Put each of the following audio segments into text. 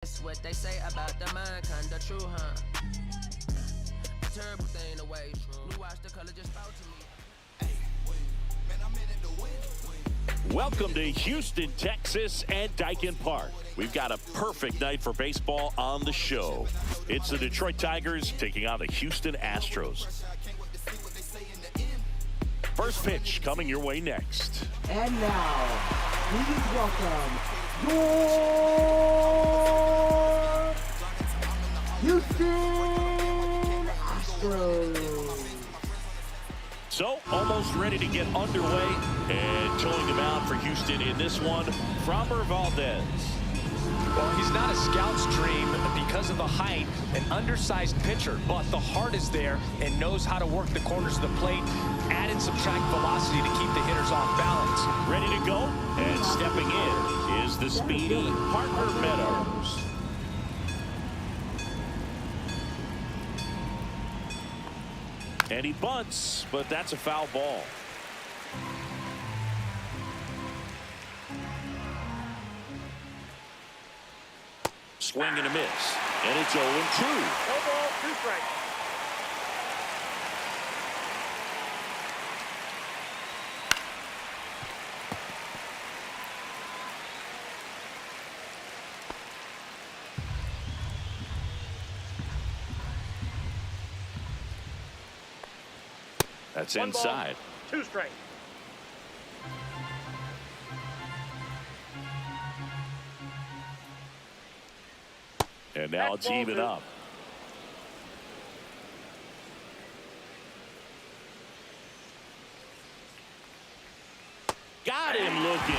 That's what they say about the mind, kinda true, huh? A terrible thing the way it's true. You watch the color just spoke to me. Welcome to Houston, Texas and Daikin Park. We've got a perfect night for baseball on the show. It's the Detroit Tigers taking on the Houston Astros. First pitch coming your way next. And now, please welcome your Houston Astros. So, almost ready to get underway, and towing the mound for Houston in this one, Framber Valdez. Well, he's not a scout's dream because of the height, an undersized pitcher, but the heart is there and knows how to work the corners of the plate, add and subtract velocity to keep the hitters off balance. Ready to go, and stepping in is the speedy Parker Meadows. And he bunts, but that's a foul ball. Swing and a miss. And it's 0-2. No ball, 2 strikes. That's 1 inside. ball, 2 strikes. And now That's it's even ball 2. up. Got him looking.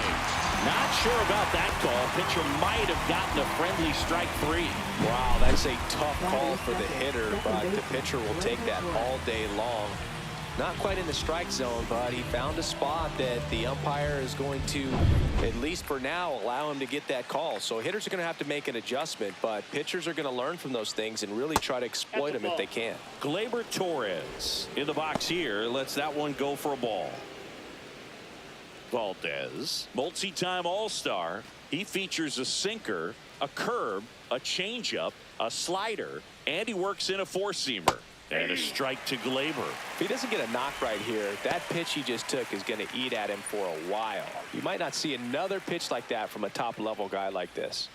Not sure about that call. Pitcher might have gotten a friendly strike 3. Wow, that's a tough call for the hitter, but the pitcher will take that all day long. Not quite in the strike zone, but he found a spot that the umpire is going to, at least for now, allow him to get that call. So hitters are going to have to make an adjustment, but pitchers are going to learn from those things and really try to exploit them if they can. Gleyber Torres in the box here lets that one go for a ball. Valdez, multi-time All-Star. He features a sinker, a curve, a changeup, a slider, and he works in a four-seamer. And a strike to Gleyber. If he doesn't get a knock right here, that pitch he just took is going to eat at him for a while. You might not see another pitch like that from a top-level guy like this.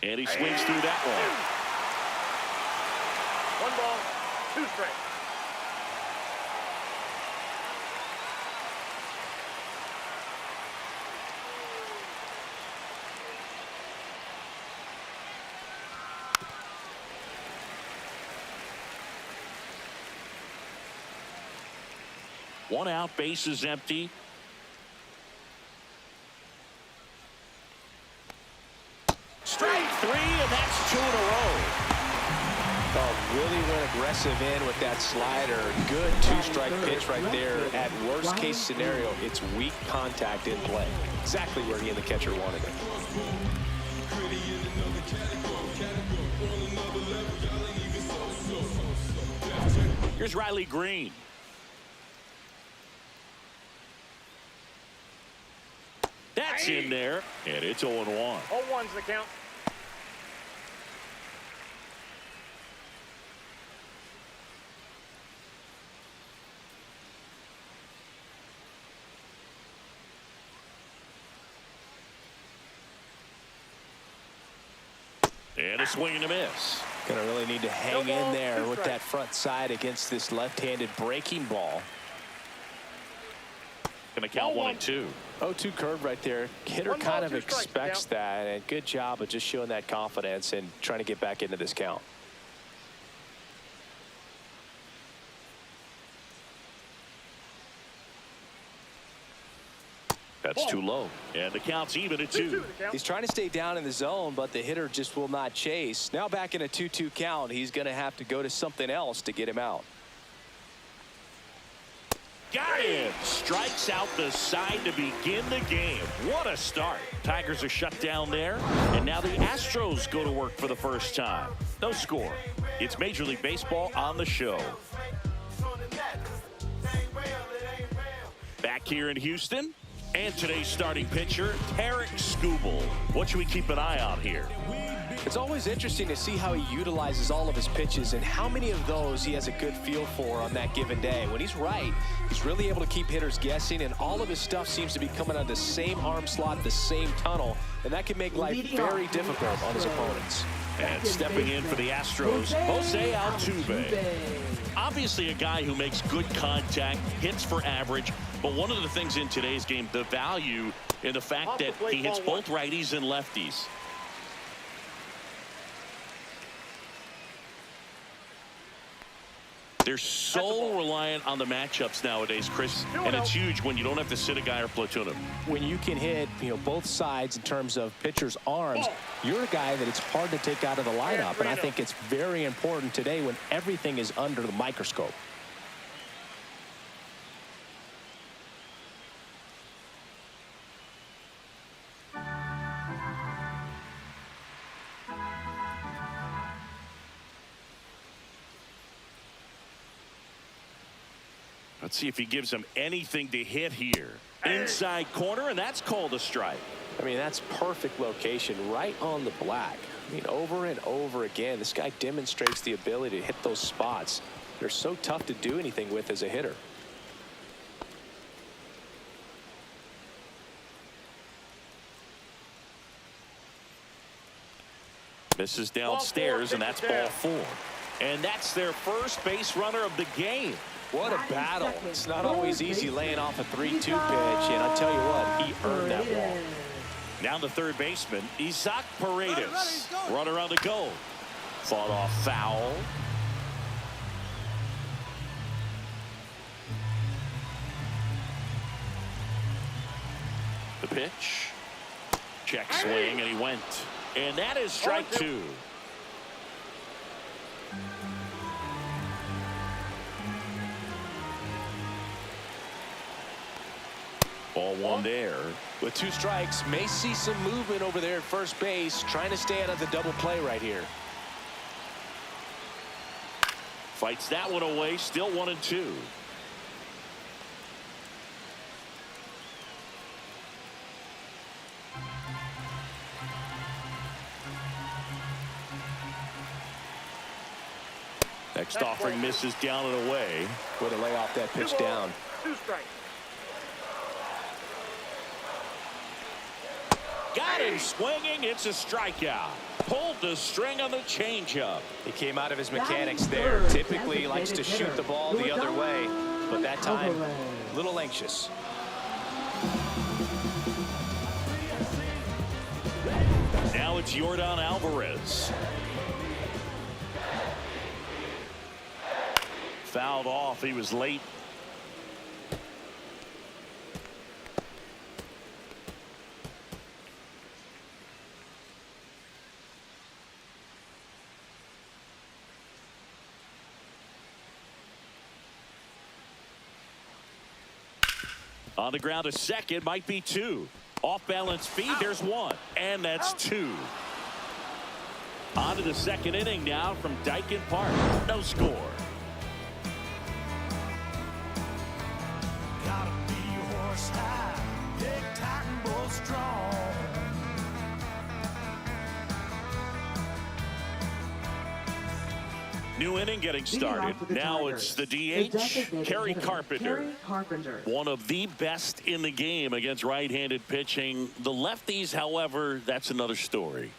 And he swings through that one. 1 ball, 2 strikes. One out, base is empty. Strike 3, and that's 2 in a row. Oh, really went aggressive in with that slider. Good 2-strike pitch right there. At worst case scenario, it's weak contact in play. Exactly where he and the catcher wanted it. Here's Riley Green. That's in there, and it's 0-1. 0-1's the count. And a swing and a miss. Gonna really need to hang No ball, in there 2 with strikes. that front side against this left-handed breaking ball. Gonna count 1 and 2. 0-2 curve right there. Hitter 1 ball, kind of 2 strikes, expects count. that, and good job of just showing that confidence and trying to get back into this count. That's too low. And the count's even at 2. 2-2 the count. He's trying to stay down in the zone, but the hitter just will not chase. Now back in a 2-2 count, he's going to have to go to something else to get him out. Got him. Strikes out the side to begin the game. What a start. Tigers are shut down there. And now the Astros go to work for the first time. No score. It's Major League Baseball on the show. Back here in Houston, and today's starting pitcher, Tarek Skubal. What should we keep an eye on here? It's always interesting to see how he utilizes all of his pitches and how many of those he has a good feel for on that given day. When he's right, he's really able to keep hitters guessing, and all of his stuff seems to be coming out of the same arm slot, the same tunnel, and that can make life very difficult on his opponents. And stepping in for the Astros, Jose Altuve. Obviously a guy who makes good contact, hits for average, but one of the things in today's game, the value in the fact that he hits both righties and lefties. They're so reliant on the matchups nowadays, Chris, and it's huge when you don't have to sit a guy or platoon him. When you can hit, both sides in terms of pitchers' arms, you're a guy that it's hard to take out of the lineup, and I think it's very important today when everything is under the microscope. Let's see if he gives him anything to hit here. Inside corner, and that's called a strike. I mean, that's perfect location, right on the black. I mean, over and over again, this guy demonstrates the ability to hit those spots. They're so tough to do anything with as a hitter. Misses downstairs, and that's ball 4. And that's their first base runner of the game. What a battle. It's not always easy laying off a 3-2 pitch, and I'll tell you what, he earned that walk. Now the third baseman, Isaac Paredes. Runner on the go. Fought off foul. The pitch. Check swing, and he went. And that is strike 2. Ball 1 there. With 2 strikes, may see some movement over there at first base, trying to stay out of the double play right here. Fights that one away, still 1-2. Next offering misses down and away. Way to lay off that pitch down. 2 strikes. Got him swinging. It's a strikeout. Pulled the string on the changeup. He came out of his mechanics there. Typically he likes to shoot the ball the other way, but that time a little anxious. Now it's Yordan Alvarez. Fouled off. He was late. On the ground to second, might be 2. Off balance feed, there's 1. And that's 2. On to the second inning now from Dyken Park. No score. Gotta be horse high, big tight and bull strong. New inning getting started. Now it's the DH, Kerry Carpenter. One of the best in the game against right-handed pitching. The lefties, however, that's another story.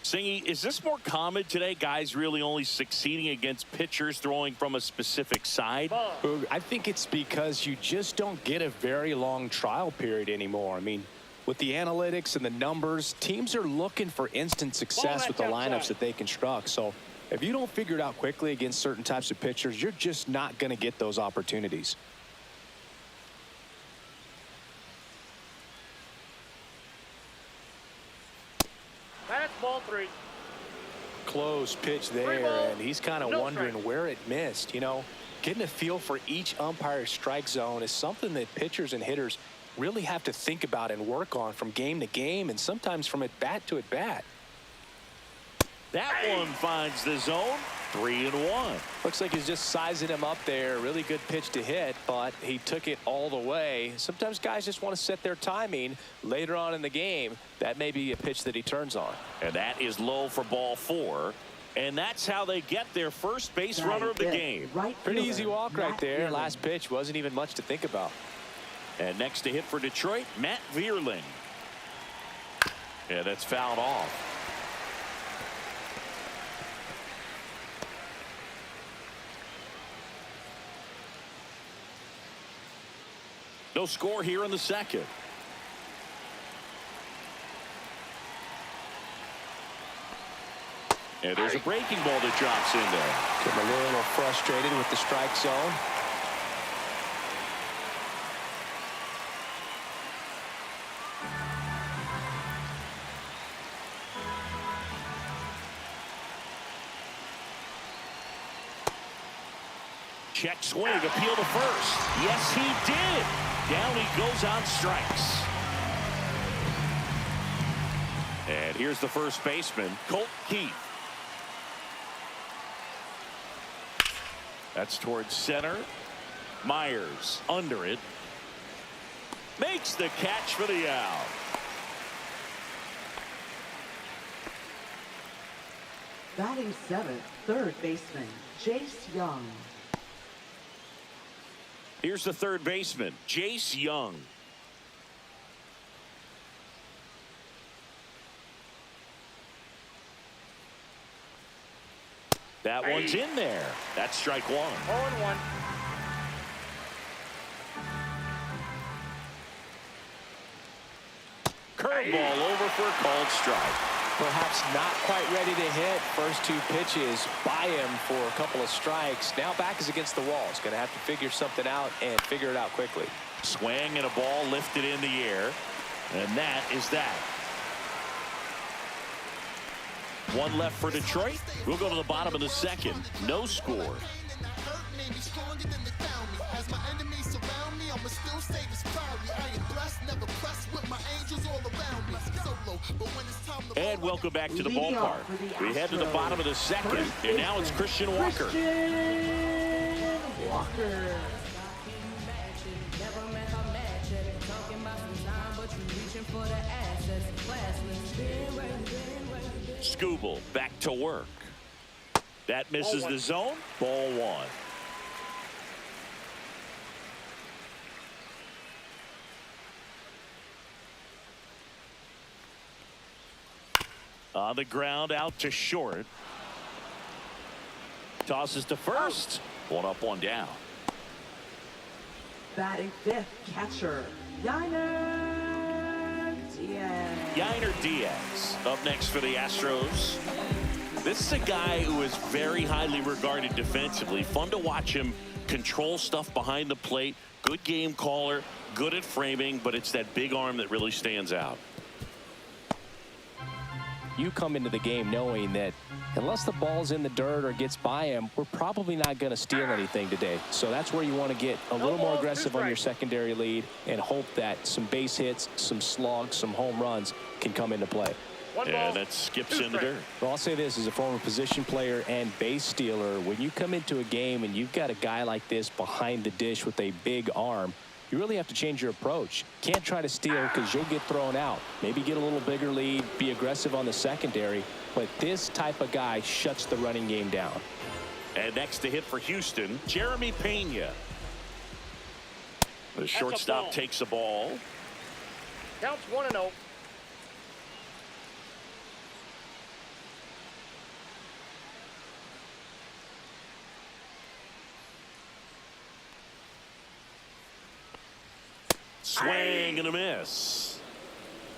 Singy, is this more common today? Guys really only succeeding against pitchers throwing from a specific side? I think it's because you just don't get a very long trial period anymore. I mean, with the analytics and the numbers, teams are looking for instant success with the lineups that they construct. So if you don't figure it out quickly against certain types of pitchers, you're just not going to get those opportunities. That's ball 3. Close pitch there, and he's kind of wondering where it missed. Getting a feel for each umpire's strike zone is something that pitchers and hitters really have to think about and work on from game to game, and sometimes from at bat to at bat. That one finds the zone. 3-1. Looks like he's just sizing him up there. Really good pitch to hit, but he took it all the way. Sometimes guys just want to set their timing later on in the game. That may be a pitch that he turns on. And that is low for ball 4. And that's how they get their first base runner of the game. Pretty easy walk right there. Last pitch wasn't even much to think about. And next to hit for Detroit, Matt Vierling. Yeah, that's fouled off. No score here in the second. And there's a breaking ball that drops in there. Getting a little frustrated with the strike zone. Check swing, appeal to first. Yes, he did. Down he goes on strikes. And here's the first baseman, Colt Keith. That's towards center. Myers under it. Makes the catch for the out. Batting seventh, third baseman, Jace Young. Here's the third baseman, Jace Young. That one's in there. That's strike 1. 0-1. Curveball over for a called strike. Perhaps not quite ready to hit. First 2 pitches by him for a couple of strikes. Now back is against the wall. He's going to have to figure something out and figure it out quickly. Swing and a ball lifted in the air. And that is that. 1 left for Detroit. We'll go to the bottom of the second. No score. And welcome back to the ballpark. We head to the bottom of the second, and now it's Christian Walker. Skubal back to work. That misses the zone. Ball 1. On the ground, out to short. Tosses to first. 1 up, 1 down. Batting fifth, catcher, Yainer Diaz. Yainer Diaz up next for the Astros. This is a guy who is very highly regarded defensively. Fun to watch him control stuff behind the plate. Good game caller, good at framing, but it's that big arm that really stands out. You come into the game knowing that unless the ball's in the dirt or gets by him, we're probably not going to steal anything today. So that's where you want to get a little more aggressive on your secondary lead and hope that some base hits, some slugs, some home runs can come into play. Yeah, that skips in the dirt. Well, I'll say this as a former position player and base stealer. When you come into a game and you've got a guy like this behind the dish with a big arm, you really have to change your approach. Can't try to steal because you'll get thrown out. Maybe get a little bigger lead, be aggressive on the secondary. But this type of guy shuts the running game down. And next to hit for Houston, Jeremy Pena. The shortstop takes the ball. Counts 1-0. Swing and a miss.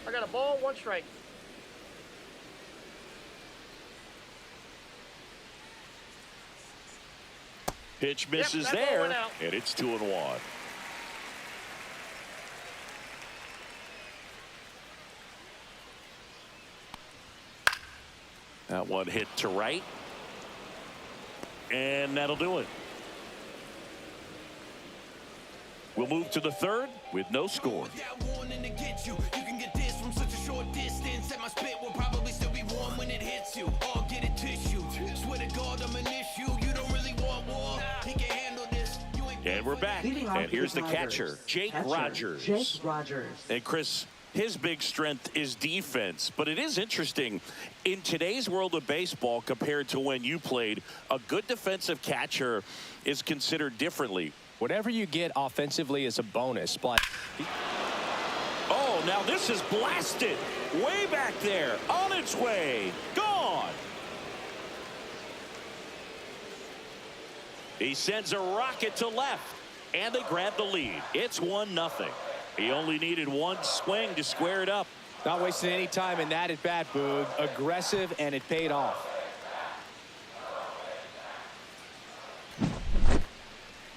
I got a ball, 1 strike. Pitch misses that there, ball went out. and it's 2-1. That one hit to right, and that'll do it. We'll move to the third with no score. You can get this from such a short distance, and my spit will probably still be warm when it hits you. All get it. back, Leading off and here's the Tigers, catcher, Jake Rogers. Jake Rogers. And Chris, his big strength is defense, but it is interesting in today's world of baseball compared to when you played, a good defensive catcher is considered differently. Whatever you get offensively is a bonus, but Oh, now this is blasted way back there, on its way, gone. He sends a rocket to left, and they grab the lead. It's 1-0. He only needed one swing to square it up. not wasting any time in that at bat, Boog. Aggressive, and it paid off.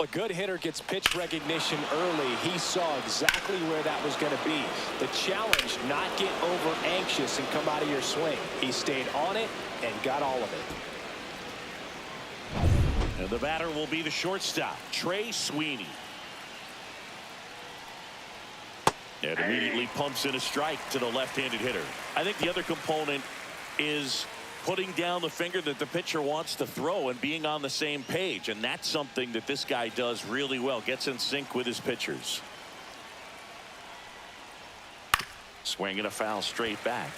A good hitter gets pitch recognition early. He saw exactly where that was going to be. The challenge, not get over anxious and come out of your swing. He stayed on it and got all of it. And the batter will be the shortstop, Trey Sweeney. And immediately pumps in a strike to the left-handed hitter. I think the other component is putting down the finger that the pitcher wants to throw and being on the same page. And that's something that this guy does really well. Gets in sync with his pitchers. Swinging a foul straight back.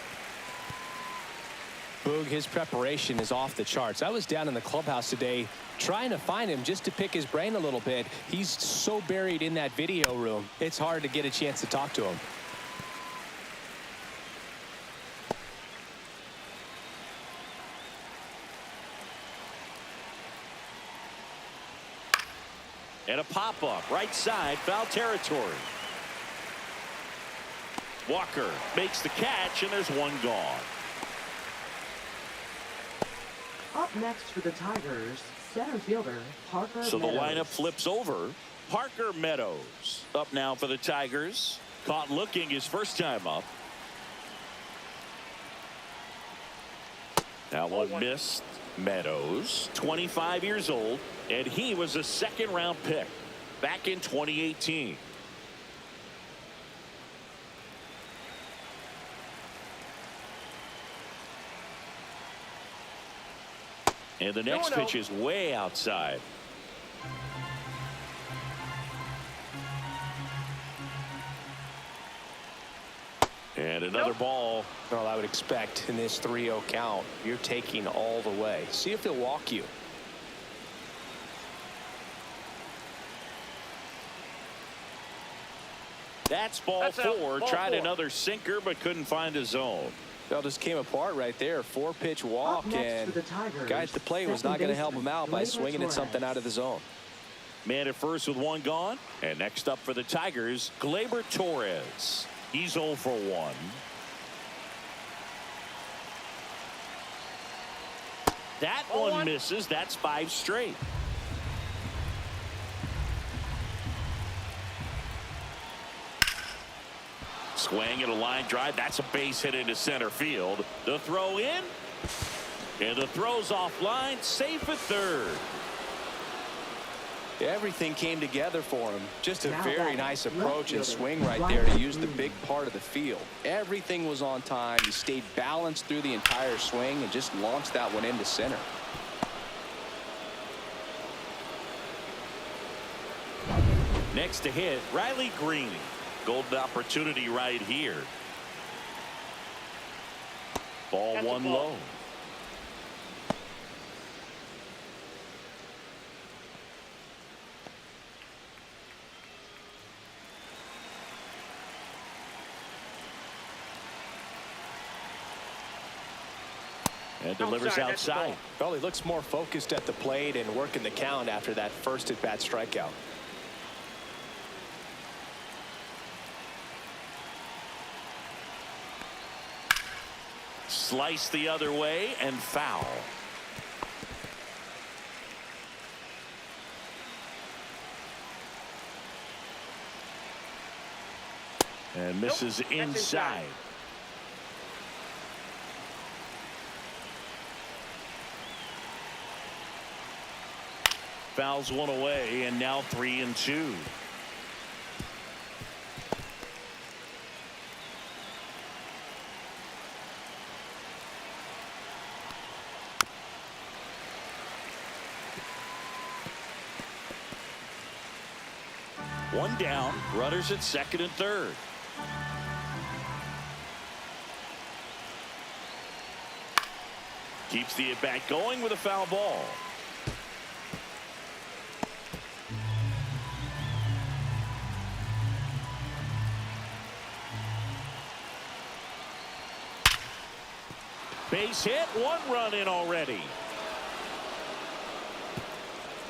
Boog, his preparation is off the charts. I was down in the clubhouse today trying to find him just to pick his brain a little bit. He's so buried in that video room, it's hard to get a chance to talk to him. And a pop-up, right side, foul territory. Walker makes the catch, and there's one gone. Up next for the Tigers, center fielder Parker So the Meadows. lineup flips over. Parker Meadows up now for the Tigers. Caught looking his first time up. Now one missed. Meadows, 25 years old, and he was a second-round pick back in 2018. And the next pitch is way outside. And another ball. Well, I would expect in this 3-0 count, you're taking all the way. See if he'll walk you. That's ball four. Tried another sinker, but couldn't find a zone. Well, just came apart right there. 4-pitch walk, and the Tigers, guy at the plate was not going to help him out by swinging at something out of the zone. Man at first with one gone. And next up for the Tigers, Gleyber Torres. He's 0 for 1. That one misses. That's 5 straight. Swing and a line drive. That's a base hit into center field. The throw in. And the throw's offline. Safe at third. Everything came together for him. Just a Now very batting, nice left approach and fielder, swing right Ryan there to use the Green. big part of the field. Everything was on time. He stayed balanced through the entire swing and just launched that one into center. Next to hit, Riley Green. Golden opportunity right here. Ball That's a one ball. low. And delivers outside. Well, he looks more focused at the plate and working the count after that first at-bat strikeout. Slice the other way and foul. And misses inside. Fouls one away, and now 3-2. One down, runners at second and third. Keeps the at-bat going with a foul ball. Base hit, one run in already.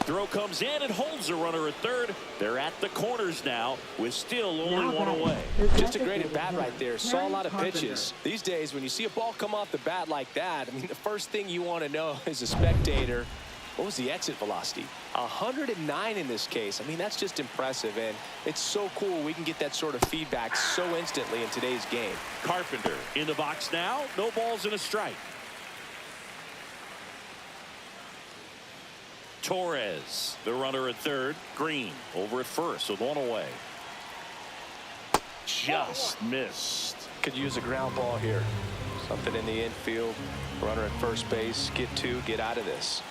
Throw comes in and holds the runner at third. They're at the corners now with still only one away. Just a great at bat right there. Saw a lot of pitches. These days when you see a ball come off the bat like that, I mean, the first thing you want to know as a spectator, what was the exit velocity? 109 in this case. I mean, that's just impressive, and it's so cool we can get that sort of feedback so instantly in today's game. Carpenter in the box now. No balls and a strike. Torres, the runner at third. Green over at first with one away. Just missed. Could use a ground ball here. Something in the infield. Runner at first base. Get two. Get out of this.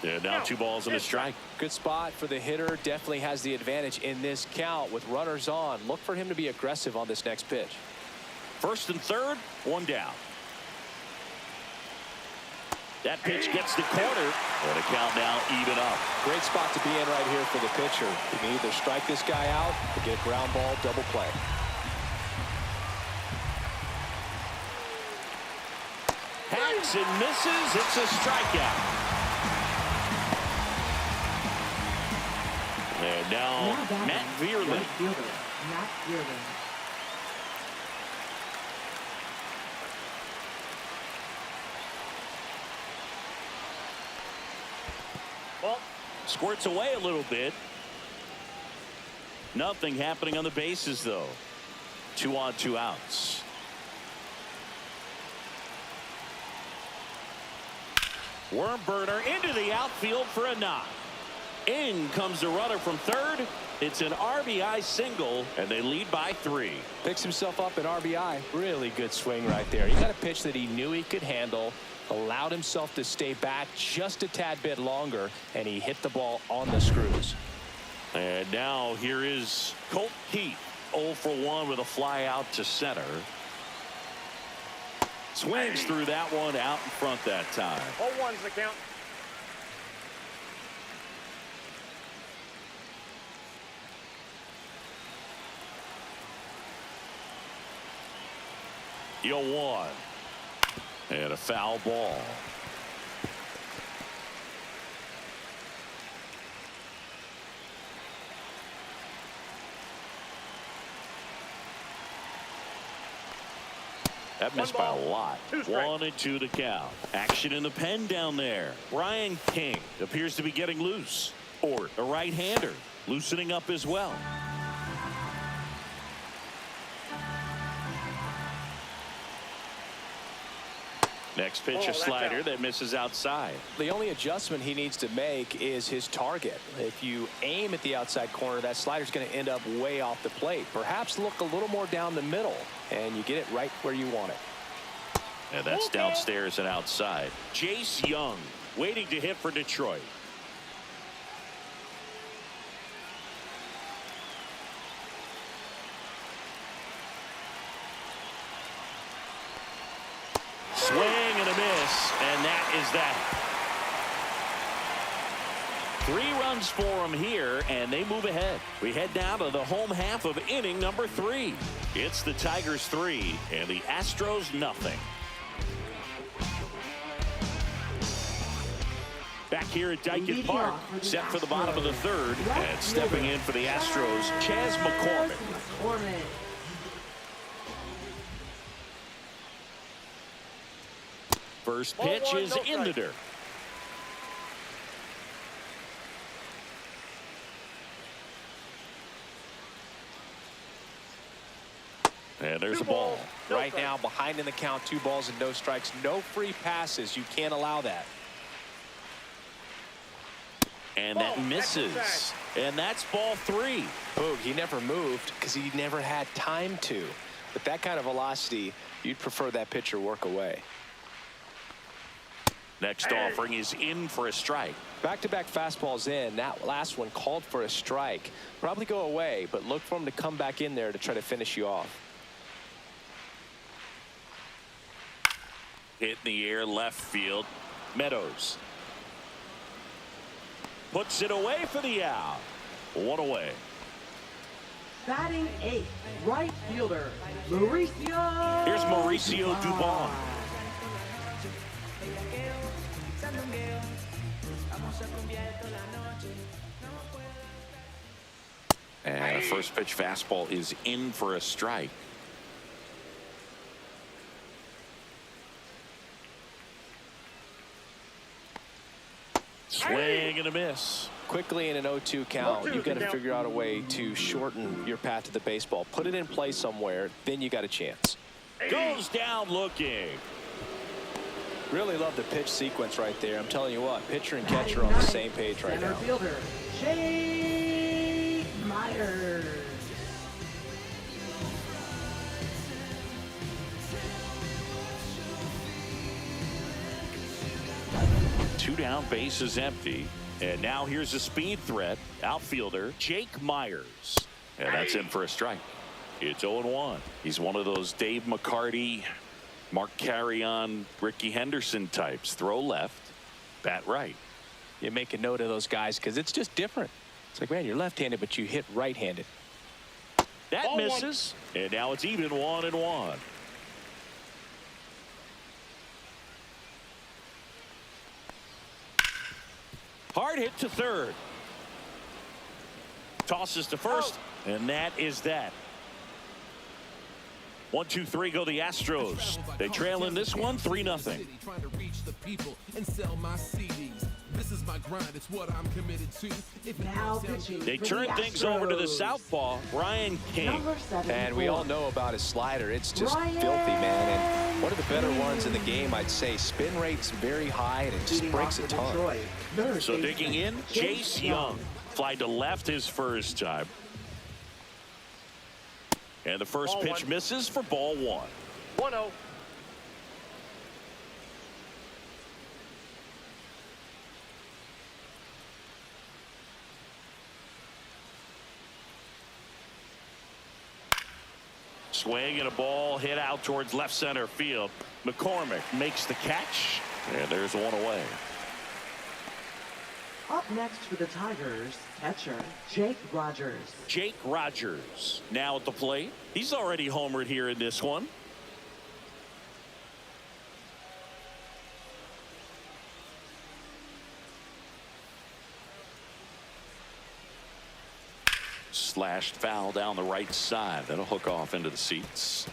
Yeah, now 2 balls and a strike. Good spot for the hitter. Definitely has the advantage in this count with runners on. Look for him to be aggressive on this next pitch. First and third, one down. That pitch gets the corner, and a count now even up. Great spot to be in right here for the pitcher. You can either strike this guy out or get a ground ball, double play. Hacks and misses. It's a strikeout. And now Matt Vierman. Matt Vierman. Ball. Squirts away a little bit. Nothing happening on the bases, though. 2 on, 2 outs. Worm burner into the outfield for a knock. In comes the runner from third. It's an RBI single, and they lead by 3. Picks himself up at RBI. Really good swing right there. He got a pitch that he knew he could handle, allowed himself to stay back just a tad bit longer, and he hit the ball on the screws. And now here is Colt Heath, 0 for 1 with a fly out to center. Swings through that one out in front that time. 0-1's the count. The 0-1. And a foul ball. That missed by a lot. 1-2 to count. Action in the pen down there. Brian King appears to be getting loose. Or a right-hander loosening up as well. Next pitch, a slider that misses outside. The only adjustment he needs to make is his target. If you aim at the outside corner, that slider's going to end up way off the plate. Perhaps look a little more down the middle, and you get it right where you want it. And that's downstairs and outside. Jace Young waiting to hit for Detroit. Swing and a miss, and that is that. 3 runs for them here, and they move ahead. We head down to the home half of inning number 3. It's the Tigers 3 and the Astros nothing. Back here at Dyken Park, set for the bottom of the 3rd, and stepping in for the Astros, Chas McCormick. First pitch is in the dirt. And there's a ball. Right now, behind in the count, 2 balls and no strikes. No free passes. You can't allow that. And that misses. And that's ball 3. Boog, he never moved because he never had time to. With that kind of velocity, you'd prefer that pitcher work away. Next offering is in for a strike. Back-to-back fastballs in. That last one called for a strike. Probably go away, but look for him to come back in there to try to finish you off. Hit in the air, left field. Meadows puts it away for the out. One away. Batting eighth, right fielder, Mauricio. Here's Mauricio Dubon. And a first pitch fastball is in for a strike. Swing and a miss. Quickly in an 0-2 count, you've got to figure out a way to shorten your path to the baseball. Put it in play somewhere, then you got a chance. Goes down looking. Really love the pitch sequence right there. I'm telling you what, pitcher and catcher are on the same page right now. Center fielder, Jake Myers. Two down, bases empty. And now here's a speed threat. Outfielder Jake Myers. And that's in for a strike. It's 0-1. He's one of those Dave McCarty, Mark Carrion, Ricky Henderson types. Throw left, bat right. You make a note of those guys because it's just different. It's like, man, you're left-handed, but you hit right-handed. That Ball misses. And now it's even 1-1. Hard hit to third. Tosses to first, and that is that. 1, 2, 3 go the Astros. They trail in this one 3-0. Trying to reach the people and sell my CDs. This is my grind. It's what I'm committed to. If Now pitching They for turn the things over to the Astros. southpaw, Ryan King. Number 74. And we all know about his slider. It's just Ryan filthy, man. And one of the better ones in the game, I'd say. Spin rate's very high, and it just Leading breaks off a for ton. Detroit, third So baseman, digging in, Jace Young. Fly to left his first time. And the first Ball pitch one. misses for ball 1. 1-0. Swing and a ball hit out towards left center field. McCormick makes the catch, and there's one away. Up next for the Tigers, catcher Jake Rogers. Jake Rogers now at the plate. He's already homered here in this one. Slashed foul down the right side. That'll hook off into the seats.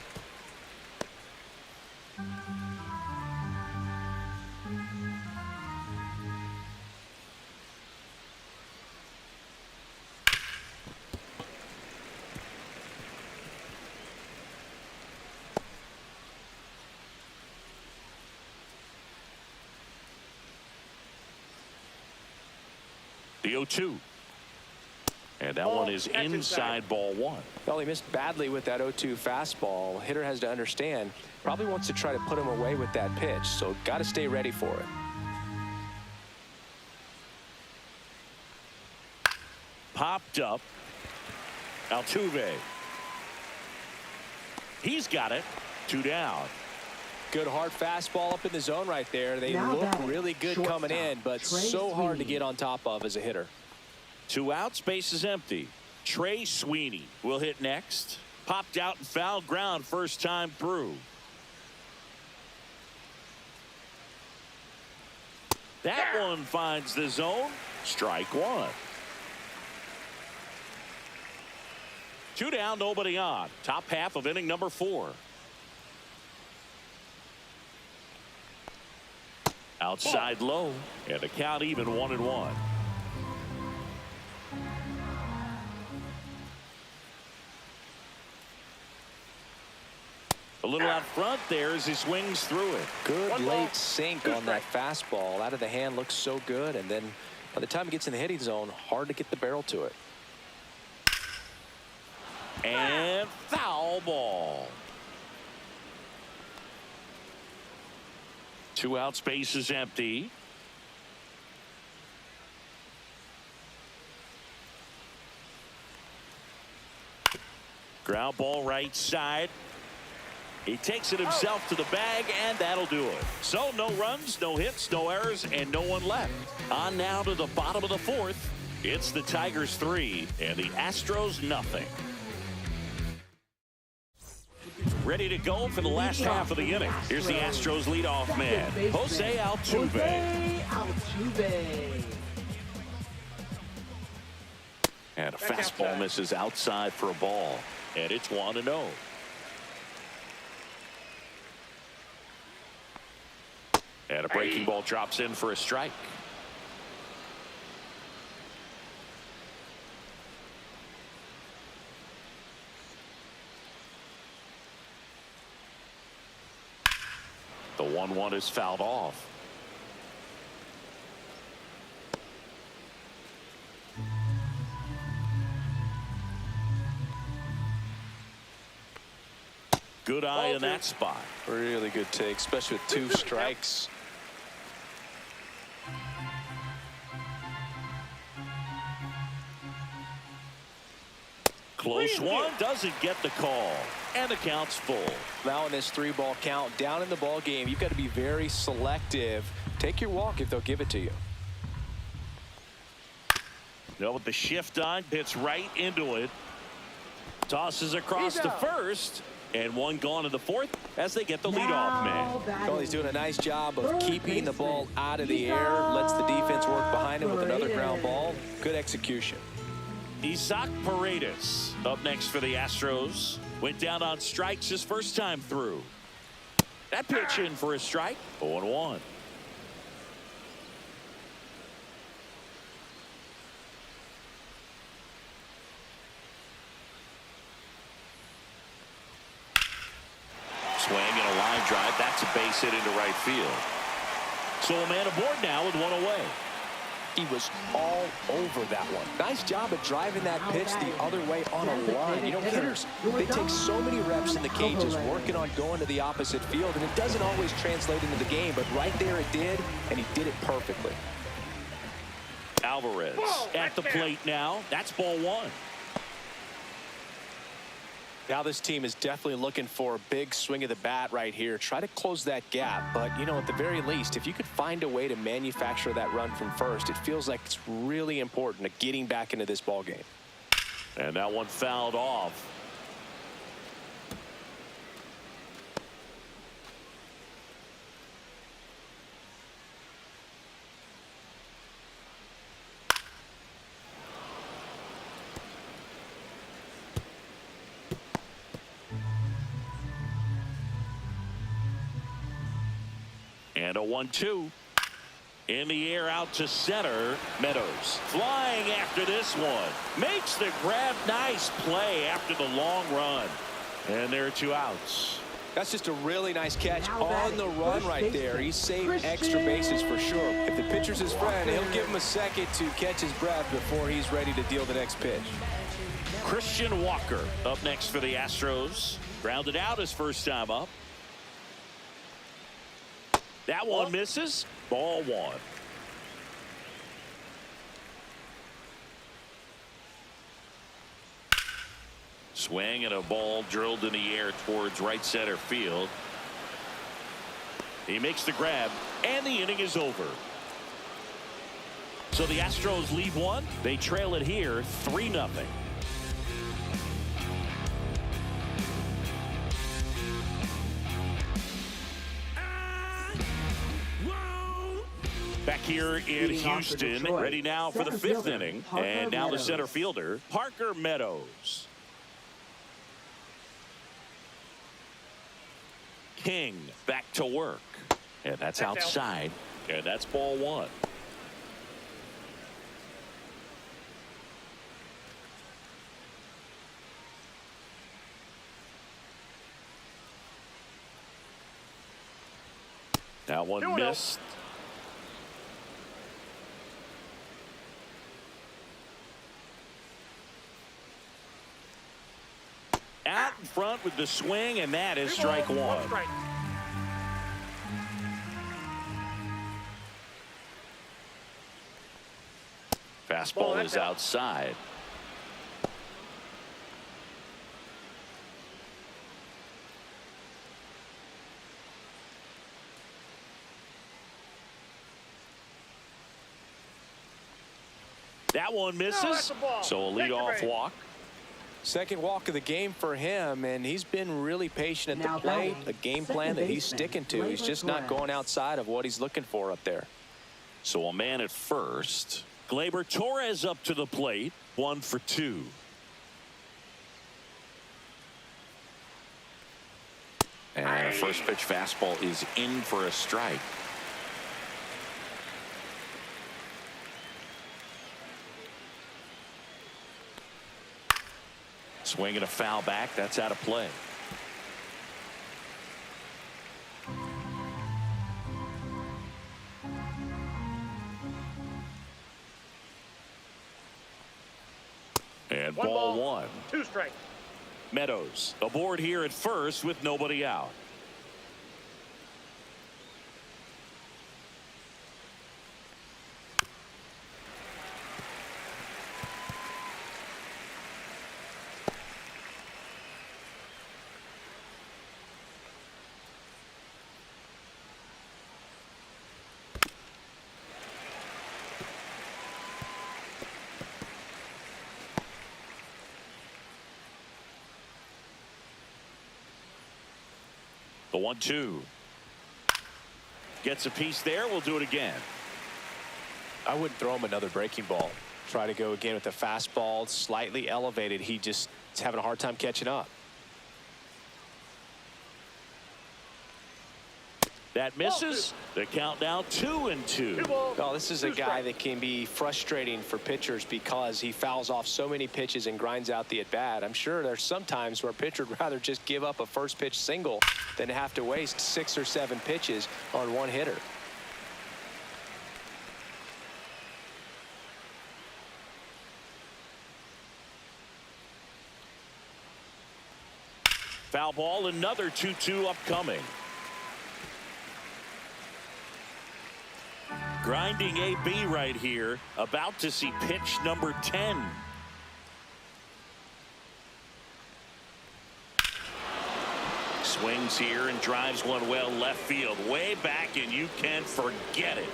The 0-2. And that one is Catch inside ball 1. Well, he missed badly with that 0-2 fastball. Hitter has to understand, probably wants to try to put him away with that pitch, so got to stay ready for it. Popped up. Altuve. He's got it. 2 down. Good hard fastball up in the zone right there. They Now look batting, really good coming shortstop, in, but Trey so hard to Sweeney. get on top of as a hitter. 2 outs, base is empty. Trey Sweeney will hit next. Popped out and foul ground first time through. That one finds the zone. Strike 1. 2 down, nobody on. Top half of inning number 4. Outside low, and the count even 1-1. A little out front there as he swings through it. Good One ball, late sink on that fastball. Out of the hand looks so good, and then by the time it gets in the hitting zone, hard to get the barrel to it. And foul ball. 2 outs, base is empty. Ground ball right side. He takes it himself to the bag, and that'll do it. So no runs, no hits, no errors, and no one left. On now to the bottom of the 4th. It's the Tigers 3 and the Astros nothing. Ready to go for the last half of the inning. Here's the Astros leadoff man, Jose Altuve. And a fastball misses outside for a ball. And it's 1-0. And a breaking ball drops in for a strike. The 1-1 is fouled off. Good eye in that spot. Really good take, especially with 2 strikes. Close one, doesn't get the call, and the count's full. Now in this 3-ball count, down in the ball game, you've got to be very selective. Take your walk if they'll give it to you. Now with the shift on, hits right into it. Tosses across to first, and one gone in the 4th as they get the leadoff man. Well, he's doing a nice job of keeping the ball out of the air. Lets the defense work behind him with another ground ball. Good execution. Isaac Paredes up next for the Astros. Went down on strikes his first time through. That pitch in for a strike. 0-1. Swing and a line drive. That's a base hit into right field. So a man aboard now with 1 away. He was all over that one. Nice job of driving that pitch the other way on a line. You know, hitters, they take so many reps in the cages working on going to the opposite field, and it doesn't always translate into the game, but right there it did, and he did it perfectly. Alvarez at the plate now. That's ball 1. Now this team is definitely looking for a big swing of the bat right here. Try to close that gap. But, you know, at the very least, if you could find a way to manufacture that run from first, it feels like it's really important to getting back into this ball game. And that one fouled off. And a 1-2 in the air out to center. Meadows flying after this one, makes the grab. Nice play after the long run, and there are 2 outs. That's just a really nice catch on the run right there. He saved extra bases for sure. If the pitcher's his friend, he'll give him a second to catch his breath before he's ready to deal the next pitch. Christian Walker up next for the Astros. Grounded out his first time up. That one misses. Ball 1. Swing and a ball drilled in the air towards right center field. He makes the grab, and the inning is over. So the Astros leave 1. They trail it here 3-0. Back here in Houston, ready now for the 5th inning. And now the center fielder, Parker Meadows. King back to work. And that's outside. And that's ball 1. That one missed. Out in front with the swing, and that is strike 1. Fastball is outside. That one misses. So a leadoff walk. Second walk of the game for him, and he's been really patient at the plate. A game plan that he's sticking to. He's just not going outside of what he's looking for up there. So a man at first. Gleyber Torres up to the plate. 1 for 2. And a first pitch fastball is in for a strike. Swing and a foul back. That's out of play. And ball 1. 2 strikes. Meadows aboard here at first with nobody out. The 1-2. Gets a piece there. We'll do it again. I wouldn't throw him another breaking ball. Try to go again with the fastball, slightly elevated. He just is having a hard time catching up. That misses. The count now 2-2. Well, this is a guy that can be frustrating for pitchers because he fouls off so many pitches and grinds out the at-bat. I'm sure there's some times where a pitcher would rather just give up a first pitch single than have to waste 6 or 7 pitches on one hitter. Foul ball, another 2-2 upcoming. Grinding AB right here, about to see pitch number 10. Swings here and drives one well left field, way back, and you can forget it.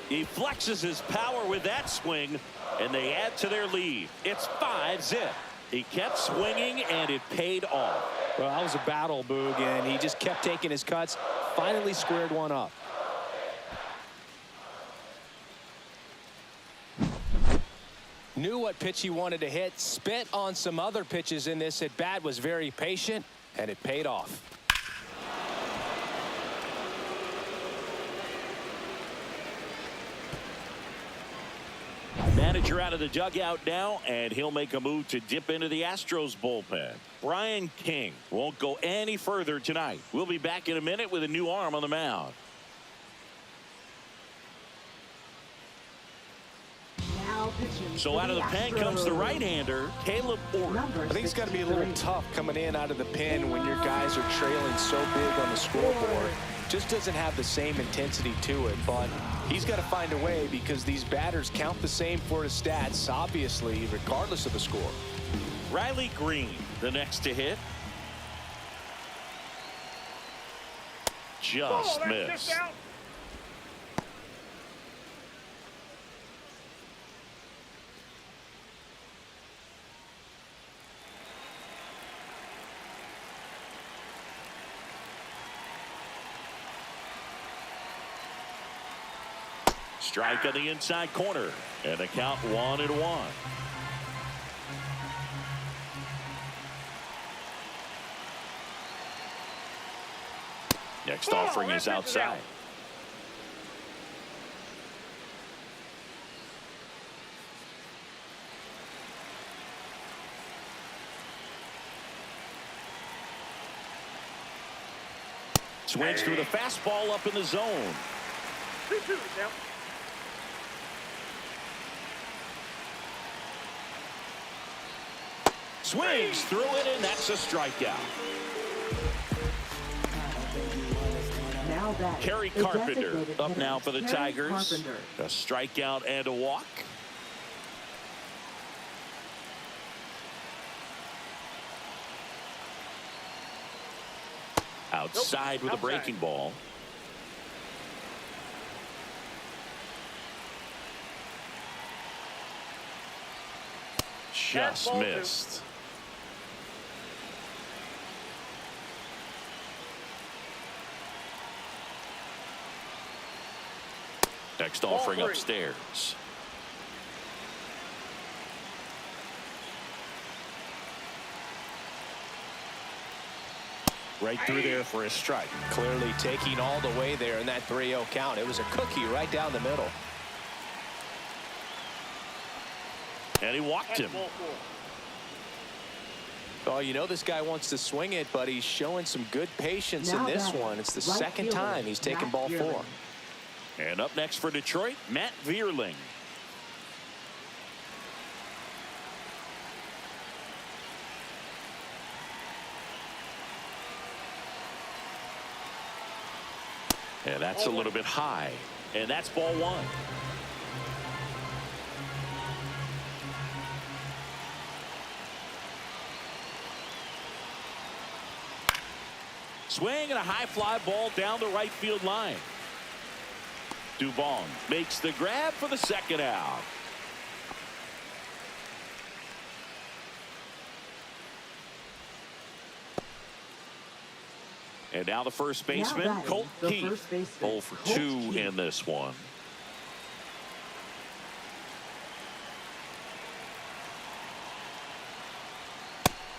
He flexes his power with that swing, and they add to their lead. It's 5-zip. He kept swinging, and it paid off. Well, that was a battle, Boog, and he just kept taking his cuts. Finally squared one up. Knew what pitch he wanted to hit. Spit on some other pitches in this at bat. Was very patient, and it paid off. Manager out of the dugout now, and he'll make a move to dip into the Astros bullpen. Brian King won't go any further tonight. We'll be back in a minute with a new arm on the mound. So out of the pen comes the right-hander, Caleb Orton. I think it's got to be a little tough coming in out of the pen when your guys are trailing so big on the scoreboard. Just doesn't have the same intensity to it, but he's got to find a way because these batters count the same for his stats, obviously, regardless of the score. Riley Green, the next to hit. Just missed. Strike on the inside corner, and the count 1-1. Next offering is outside. Swings through the fastball up in the zone. 2-2 now. Swings through it, and that's a strikeout. Now bat. Kerry The Carpenter designated up hitter, now for the Kerry Tigers. Carpenter. A strikeout and a walk. Outside with a breaking ball. Just missed. Next offering upstairs. Right through there for a strike. Clearly taking all the way there in that 3-0 count. It was a cookie right down the middle. And he walked him. Oh, you know this guy wants to swing it, but he's showing some good patience Now in this batting, one. It's the right second fielder, time he's taken Matt ball Vierling. 4. And up next for Detroit, Matt Vierling. And that's a little bit high. And that's ball 1. Swing and a high fly ball down the right field line. Dubon makes the grab for the second out. And now the first baseman, batting, Colt the Keith. first baseman, 0 for Colt 2 Keith. in this one.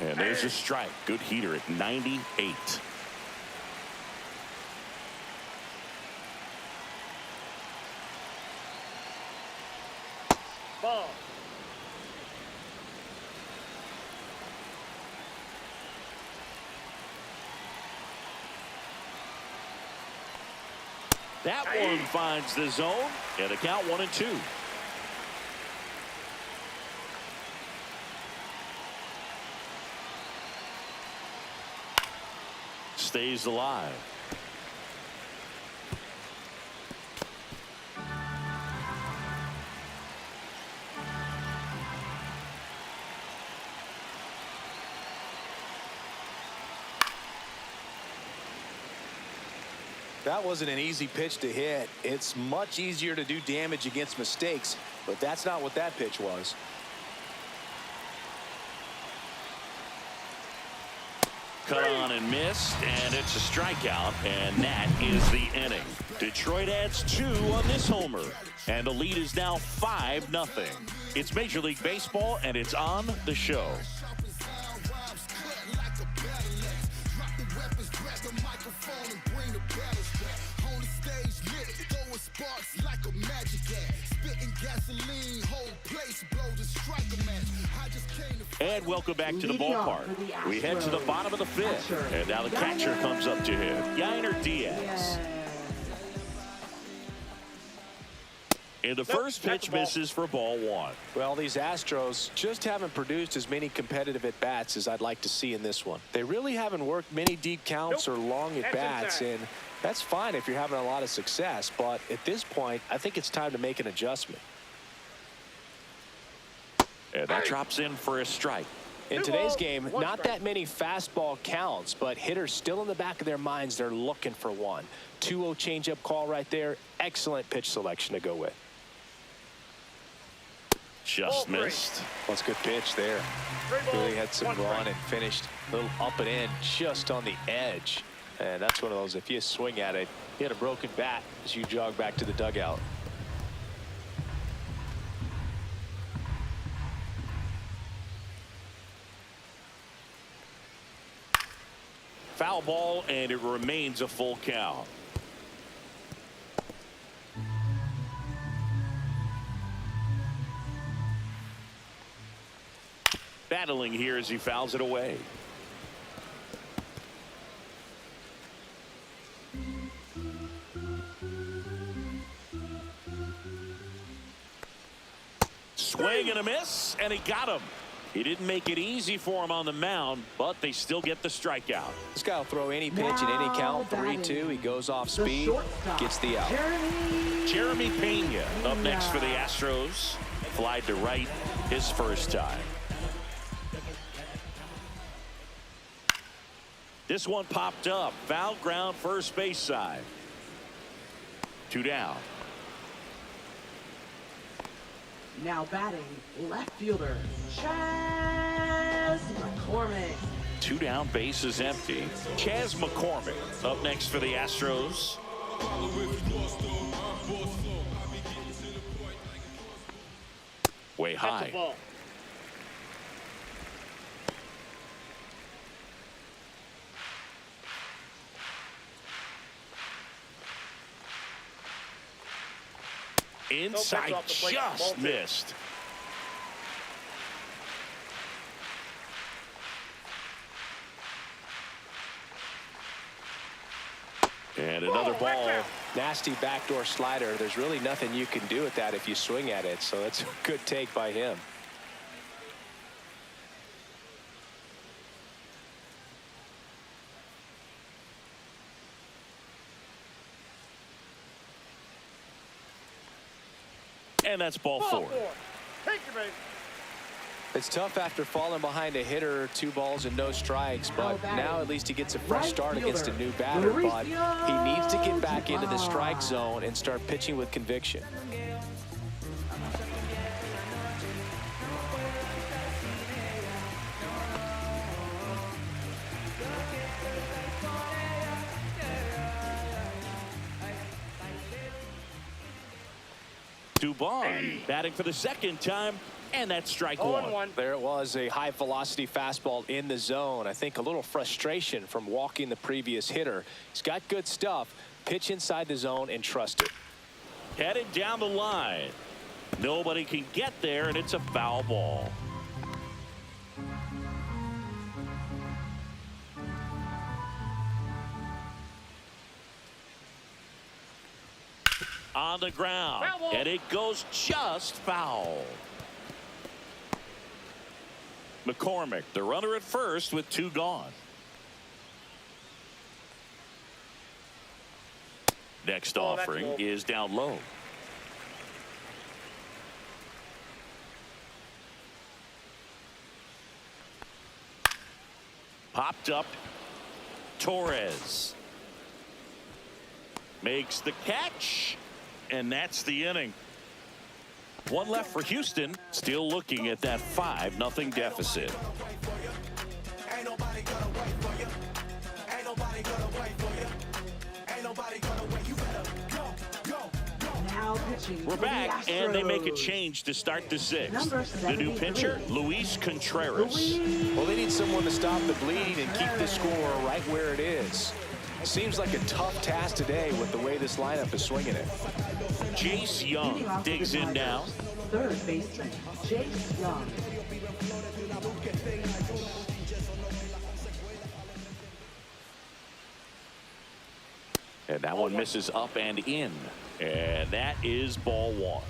And there's a strike. Good heater at 98. Ball. That one finds the zone, and a count 1-2. Stays alive. That wasn't an easy pitch to hit. It's much easier to do damage against mistakes, but that's not what that pitch was. Cut on and missed, and it's a strikeout, and that is the inning. Detroit adds 2 on this homer, and the lead is now 5-0. It's Major League Baseball, and it's on the show. And welcome back to the Leading off ballpark. for the We head to the Astros, bottom of the 5th, catcher, and now the catcher comes up to hit. Yainer Diaz. And the first pitch misses for ball 1. Well, these Astros just haven't produced as many competitive at-bats as I'd like to see in this one. They really haven't worked many deep counts or long at-bats, and that's fine if you're having a lot of success. But at this point, I think it's time to make an adjustment. And that drops in for a strike. In today's game, not that many fastball counts, but hitters still in the back of their minds, they're looking for one. 2-0 changeup call right there. Excellent pitch selection to go with. Just missed. That's a good pitch there. Really had some run and finished a little up and in just on the edge. And that's one of those, if you swing at it, you had a broken bat as you jog back to the dugout. Foul ball, and it remains a full count. Battling here as he fouls it away. Swing and a miss, and he got him. He didn't make it easy for him on the mound, but they still get the strikeout. This guy will throw any pitch in any count. 3-2. He goes off speed, gets the out. Jeremy Pena up next for the Astros. Flied to right his first time. This one popped up. Foul ground, first base side. 2 down. Now batting, left fielder, Chaz McCormick. 2 down, bases empty. Chaz McCormick up next for the Astros. Way high. Inside, just missed. And another ball. Nasty backdoor slider. There's really nothing you can do with that if you swing at it. So that's a good take by him. And that's ball 4. Thank you, baby. It's tough after falling behind a hitter, 2 balls and no strikes, but now at least he gets a fresh start against a new batter. But he needs to get back into the strike zone and start pitching with conviction. Dubon batting for the second time, and that's strike 1. There it was, a high velocity fastball in the zone. I think a little frustration from walking the previous hitter. He's got good stuff. Pitch inside the zone and trust it. Headed down the line. Nobody can get there, and it's a foul ball. On the ground, and it goes just foul. McCormick, the runner at first with 2 gone. Next offering is down low. Popped up. Torres makes the catch. And that's the inning. 1 left for Houston. Still looking at that 5-0 deficit. We're back, and they make a change to start the 6th. The new pitcher, Luis Contreras. Well, they need someone to stop the bleed and keep the score right where it is. Seems like a tough task today with the way this lineup is swinging it. Chase Young digs in now. Third baseman, Chase Young. And that one misses up and in. And that is ball 1.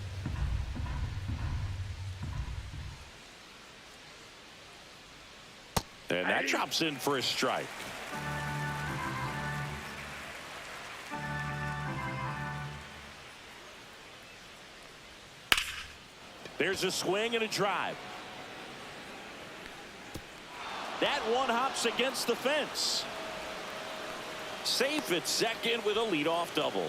And that drops in for a strike. There's a swing and a drive. That one hops against the fence. Safe at second with a leadoff double.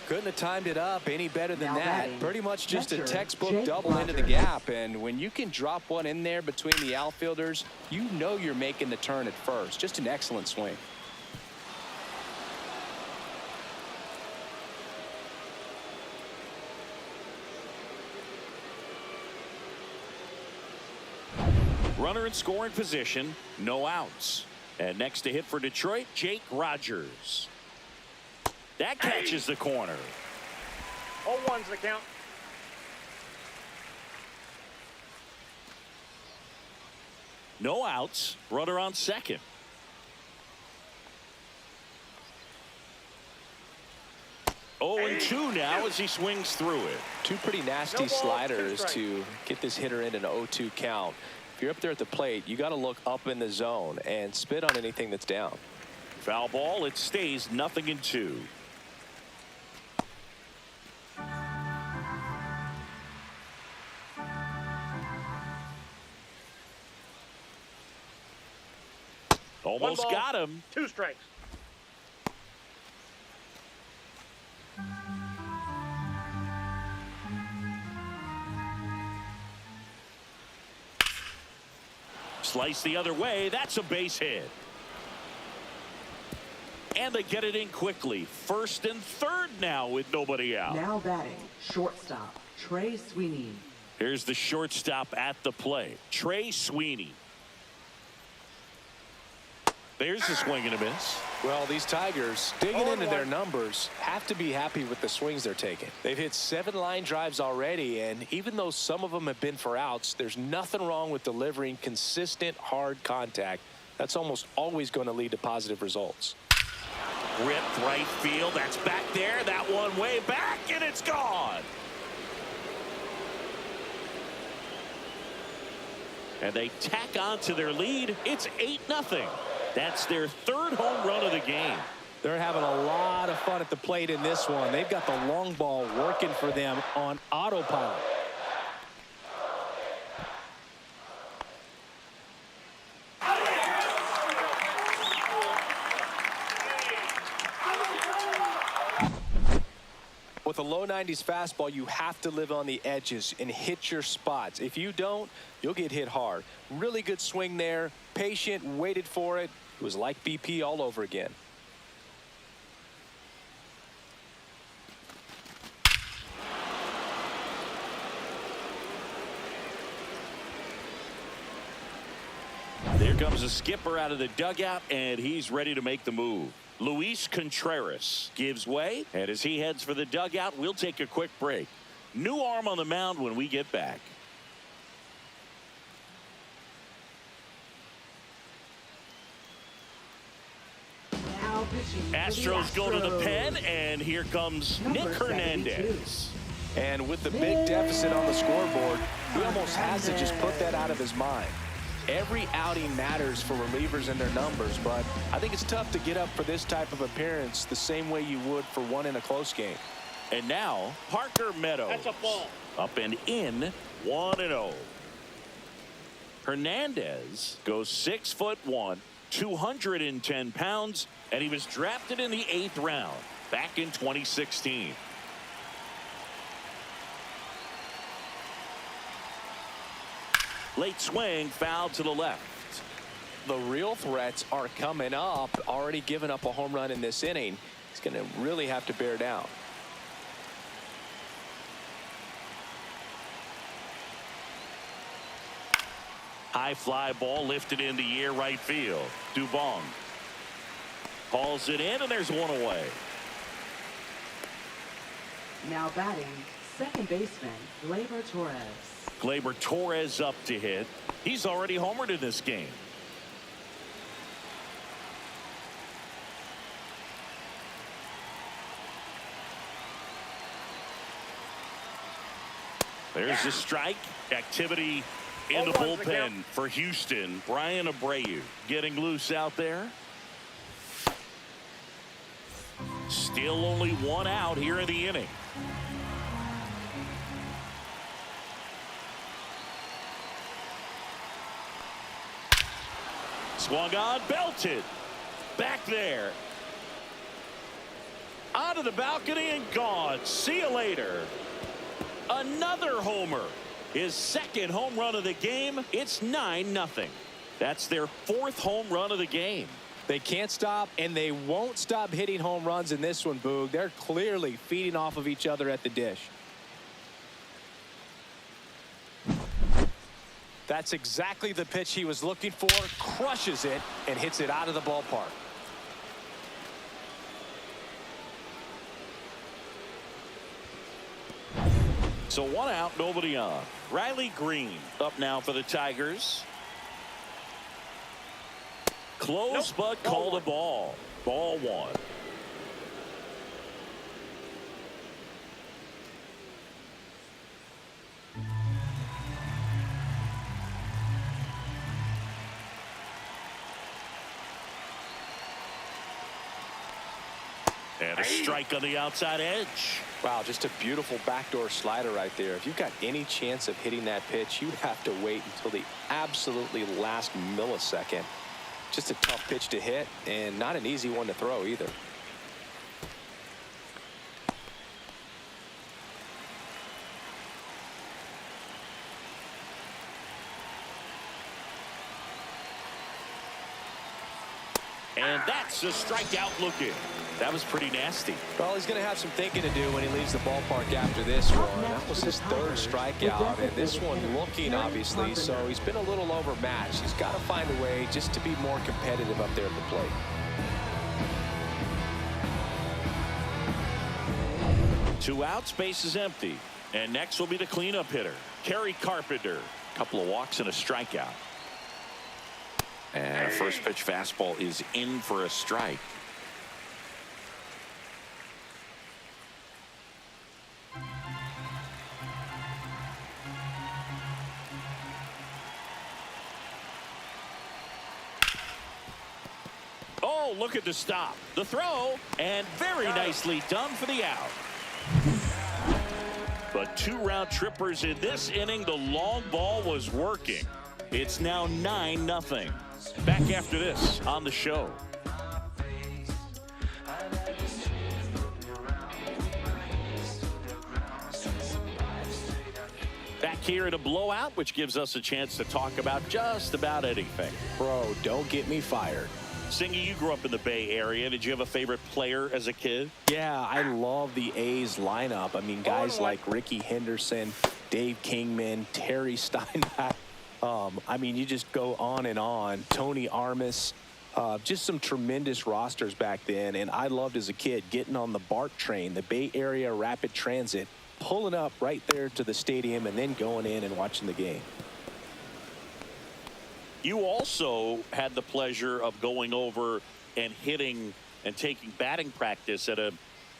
Couldn't have timed it up any better than Now that. batting, Pretty much just a catcher, textbook Jake double into the Rogers. gap. And when you can drop one in there between the outfielders, you know you're making the turn at first. Just an excellent swing. Runner in scoring position, no outs. And next to hit for Detroit, Jake Rogers. That catches the corner. 0-1's the count. No outs. Runner on second. 0-2 now as he swings through it. Two pretty nasty sliders to get this hitter in an 0-2 count. If you're up there at the plate, you got to look up in the zone and spit on anything that's down. Foul ball. It stays 0-2. Almost got him. 2 strikes. Slice the other way. That's a base hit. And they get it in quickly. First and third now with nobody out. Now batting, shortstop, Trey Sweeney. Here's the shortstop at the plate, Trey Sweeney. There's the swing and a miss. Well, these Tigers, digging into their numbers, have to be happy with the swings they're taking. They've hit 7 line drives already, and even though some of them have been for outs, there's nothing wrong with delivering consistent, hard contact. That's almost always going to lead to positive results. Ripped right field. That's back there. That one way back, and it's gone. And they tack on to their lead. It's 8-0. That's their 3rd home run of the game. They're having a lot of fun at the plate in this one. They've got the long ball working for them on autopilot. With a low 90s fastball, you have to live on the edges and hit your spots. If you don't, you'll get hit hard. Really good swing there. Patient, waited for it. It was like BP all over again. There comes a skipper out of the dugout, and he's ready to make the move. Luis Contreras gives way, and as he heads for the dugout, we'll take a quick break. New arm on the mound when we get back. Astros go to the pen, and here comes Nick Hernandez. And with the big deficit on the scoreboard, he almost has to just put that out of his mind. Every outing matters for relievers and their numbers, but I think it's tough to get up for this type of appearance the same way you would for one in a close game. And now, Parker Meadows. That's a ball. Up and in, 1-0. Hernandez goes 6'1", 210 pounds, and he was drafted in the 8th round back in 2016. Late swing, foul to the left. The real threats are coming up. Already given up a home run in this inning. He's going to really have to bear down. High fly ball lifted in the air right field. Dubon hauls it in, and there's one away. Now batting, second baseman, Gleyber Torres. Gleyber Torres up to hit. He's already homered in this game. There's the strike. Activity in the bullpen for Houston. Brian Abreu getting loose out there. Still only one out here in the inning. Swung on, belted. Back there. Onto the balcony and gone. See you later. Another homer. His second home run of the game. It's 9-0. That's their 4th home run of the game. They can't stop, and they won't stop hitting home runs in this one, Boog. They're clearly feeding off of each other at the dish. That's exactly the pitch he was looking for. Crushes it and hits it out of the ballpark. So one out, nobody on. Riley Green up now for the Tigers. Close, but called a ball. Ball 1. And a strike on the outside edge. Wow, just a beautiful backdoor slider right there. If you've got any chance of hitting that pitch, you have to wait until the absolutely last millisecond. Just a tough pitch to hit and not an easy one to throw either. And that's a strikeout looking. That was pretty nasty. Well, he's going to have some thinking to do when he leaves the ballpark after this one. That was his third strikeout, and this one looking, obviously, so he's been a little overmatched. He's got to find a way just to be more competitive up there at the plate. Two outs, base is empty. And next will be the cleanup hitter, Kerry Carpenter. A couple of walks and a strikeout. And a first pitch fastball is in for a strike. Oh, look at the stop. The throw, and very nicely done for the out. But two round trippers in this inning. The long ball was working. It's now 9-0. Back after this on the show. Back here in a blowout, which gives us a chance to talk about just about anything. Bro, don't get me fired. Singy, you grew up in the Bay Area. Did you have a favorite player as a kid? Yeah, I love the A's lineup. I mean, guys like Ricky Henderson, Dave Kingman, Terry Steinbach. I mean, you just go on and on. Tony Armas, just some tremendous rosters back then. And I loved as a kid getting on the BART train, the Bay Area Rapid Transit, pulling up right there to the stadium and then going in and watching the game. You also had the pleasure of going over and hitting and taking batting practice at a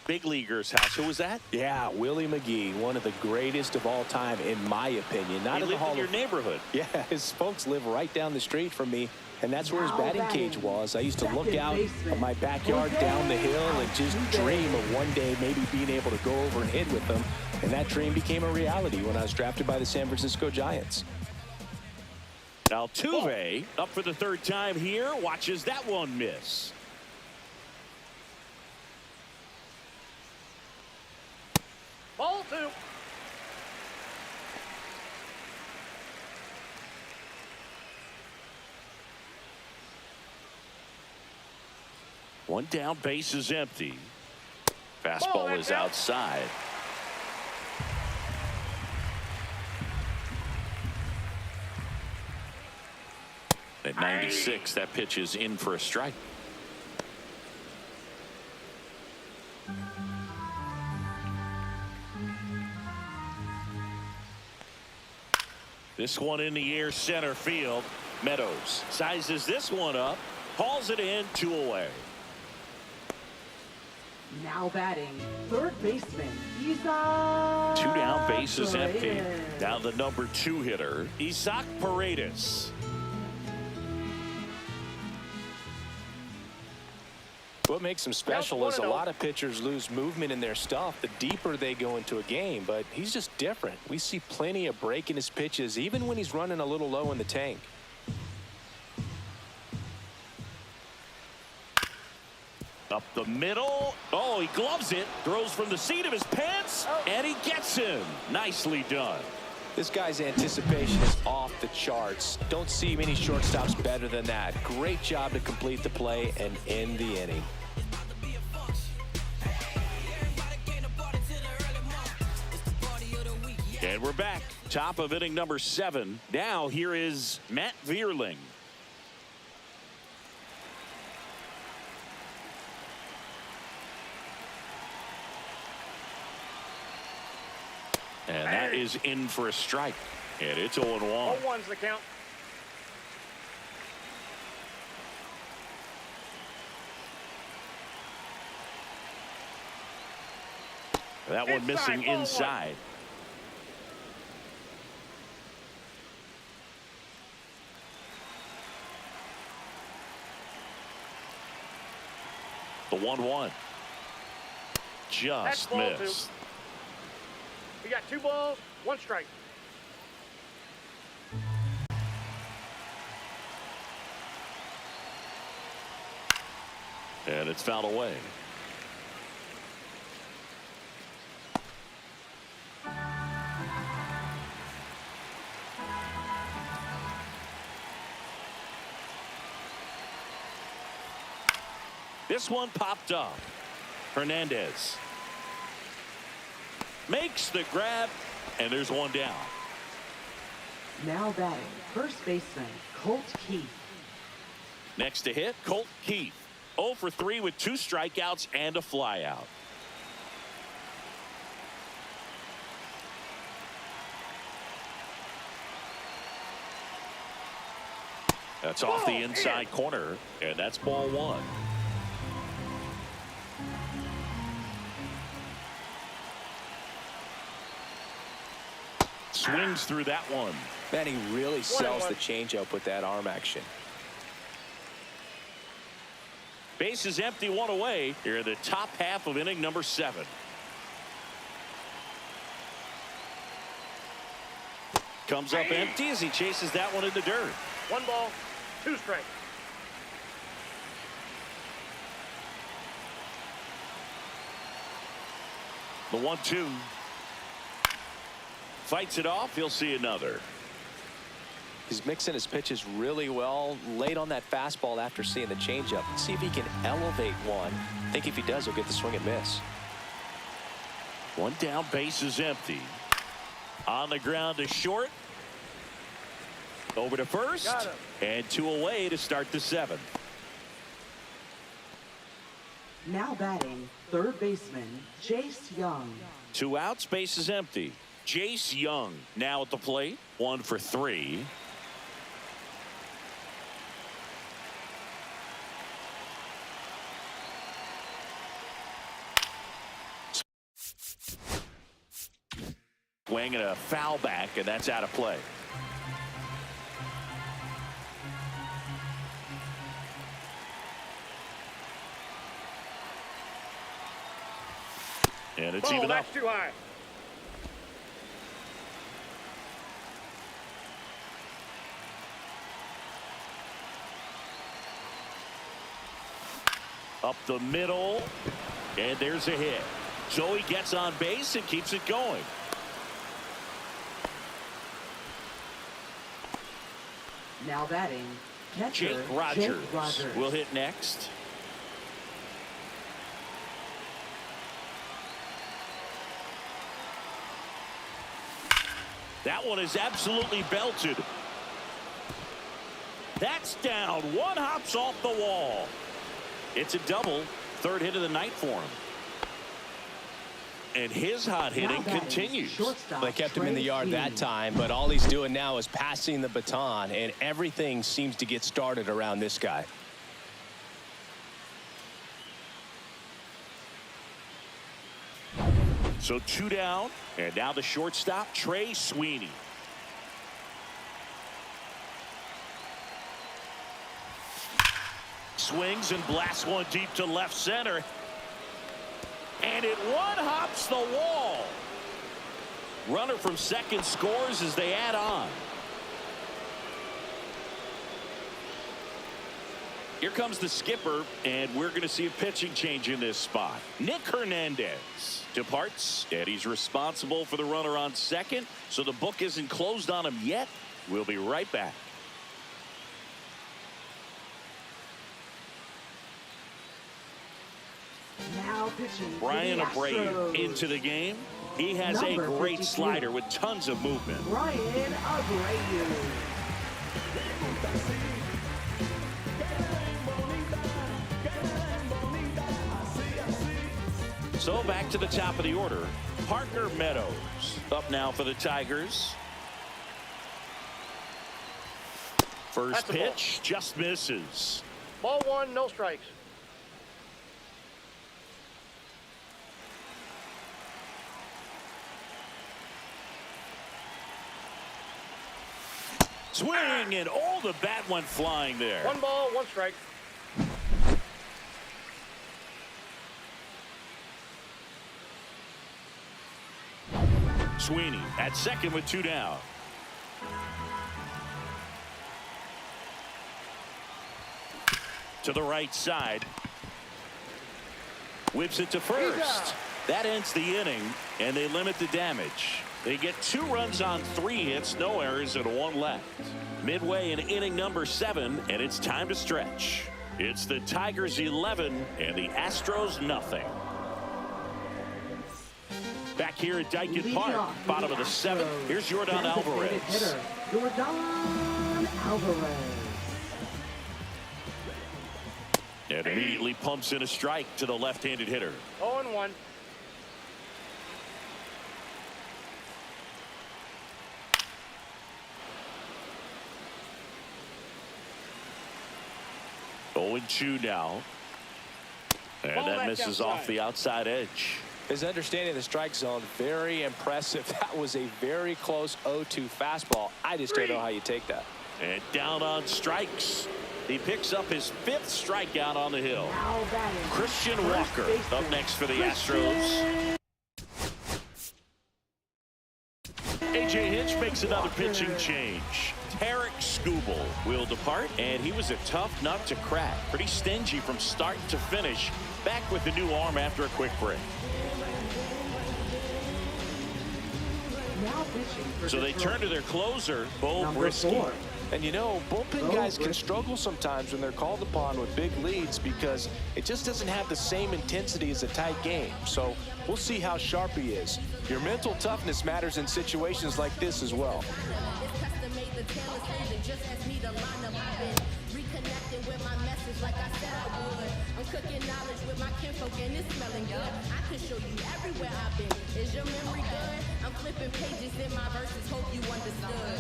big leaguer's house. Who was that? Yeah, Willie McGee, one of the greatest of all time, in my opinion. Not in the Hall of your neighborhood. Yeah, his folks live right down the street from me, and that's where his batting cage was. I used to look out of my backyard down the hill and just dream of one day maybe being able to go over and hit with them. And that dream became a reality when I was drafted by the San Francisco Giants. Altuve up for the third time here. Watches that one miss. Ball two. One down, base is empty. Fastball is outside. At 96, that pitch is in for a strike. This one in the air, center field. Meadows sizes this one up, hauls it in, 2 away. Now batting, third baseman, Isaac. 2 down, base is empty. Now the number 2 hitter, Isaac Paredes. What makes him special is a lot of pitchers lose movement in their stuff the deeper they go into a game, but he's just different. We see plenty of break in his pitches, even when he's running a little low in the tank. Up the middle. Oh, he gloves it. Throws from the seat of his pants, and he gets him. Nicely done. This guy's anticipation is off the charts. Don't see many shortstops better than that. Great job to complete the play and end the inning. And we're back. Top of inning number 7. Now here is Matt Vierling. And that is in for a strike. And it's 0-1. 0-1's the count. That one missing inside. The 1-1. just ball missed. 2. We got 2 balls, 1 strike. And it's fouled away. This one popped up. Hernandez makes the grab, and there's one down. Now batting, first baseman, Colt Keith. Next to hit, Colt Keith. 0 for 3 with 2 strikeouts and a flyout. That's off the inside corner, and that's ball 1. Swings through that one. Man, he really sells the changeup with that arm action. Base is empty, 1 away. Here in the top half of inning number 7. Comes up empty as he chases that one in the dirt. 1 ball, 2 strikes. The 1-2. Fights it off. He'll see another. He's mixing his pitches really well. Late on that fastball after seeing the changeup. See if he can elevate one. I think if he does, he'll get the swing and miss. 1 down, base is empty. On the ground to short. Over to first. And 2 away to start the 7th. Now batting, third baseman, Jace Young. 2 outs, base is empty. Jace Young now at the plate. 1 for 3. Swing and a foul back, and that's out of play. And it's even up. That's too high. Up the middle, and there's a hit. So he gets on base and keeps it going. Now batting, catcher, Jake Rogers will hit next. That one is absolutely belted. That's down. 1 hops off the wall. It's a double. 3rd hit of the night for him. And his hot hitting continues. They kept him in the yard that time, but all he's doing now is passing the baton, and everything seems to get started around this guy. So 2 down, and now the shortstop, Trey Sweeney. Swings and blasts one deep to left center. And it 1 hops the wall. Runner from second scores as they add on. Here comes the skipper, and we're going to see a pitching change in this spot. Nick Hernandez departs, and he's responsible for the runner on second, so the book isn't closed on him yet. We'll be right back. Now pitching, Brian the Abreu Astros. into the game. He has a Number great 52. slider with tons of movement. Brian Abreu. So back to the top of the order. Parker Meadows up now for the Tigers. First pitch just misses. Ball 1, no strikes. Swing, and oh, the bat went flying there. 1 ball, 1 strike. Sweeney at second with 2 down. To the right side. Whips it to first. That ends the inning, and they limit the damage. They get 2 runs on 3 hits, no errors, and 1 left. Midway in inning number 7, and it's time to stretch. It's the Tigers 11 and the Astros nothing. Back here at Dyke Park, bottom of the 7th. Here's Yordan Alvarez. Yordan Alvarez. And immediately pumps in a strike to the left-handed hitter. 0-1. Oh, 0-2 now. And Ball that left misses outside. off the outside edge. His understanding of the strike zone, very impressive. That was a very close 0-2 fastball. I just don't know how you take that. And down on strikes. He picks up his 5th strikeout on the hill. Christian Walker up next for the Astros. A.J. Hinch makes another pitching change. Tarek Skubal will depart, and he was a tough nut to crack. Pretty stingy from start to finish. Back with the new arm after a quick break. So they turn to their closer, Bo Brisky. And you know, bullpen guys can struggle sometimes when they're called upon with big leads because it just doesn't have the same intensity as a tight game. So we'll see how sharp he is. Your mental toughness matters in situations like this as well. I'm cooking knowledge with my kinfolk and it's smelling good. I can show you everywhere I've been. Is your memory good? I'm flipping pages in my verses. Hope you understood.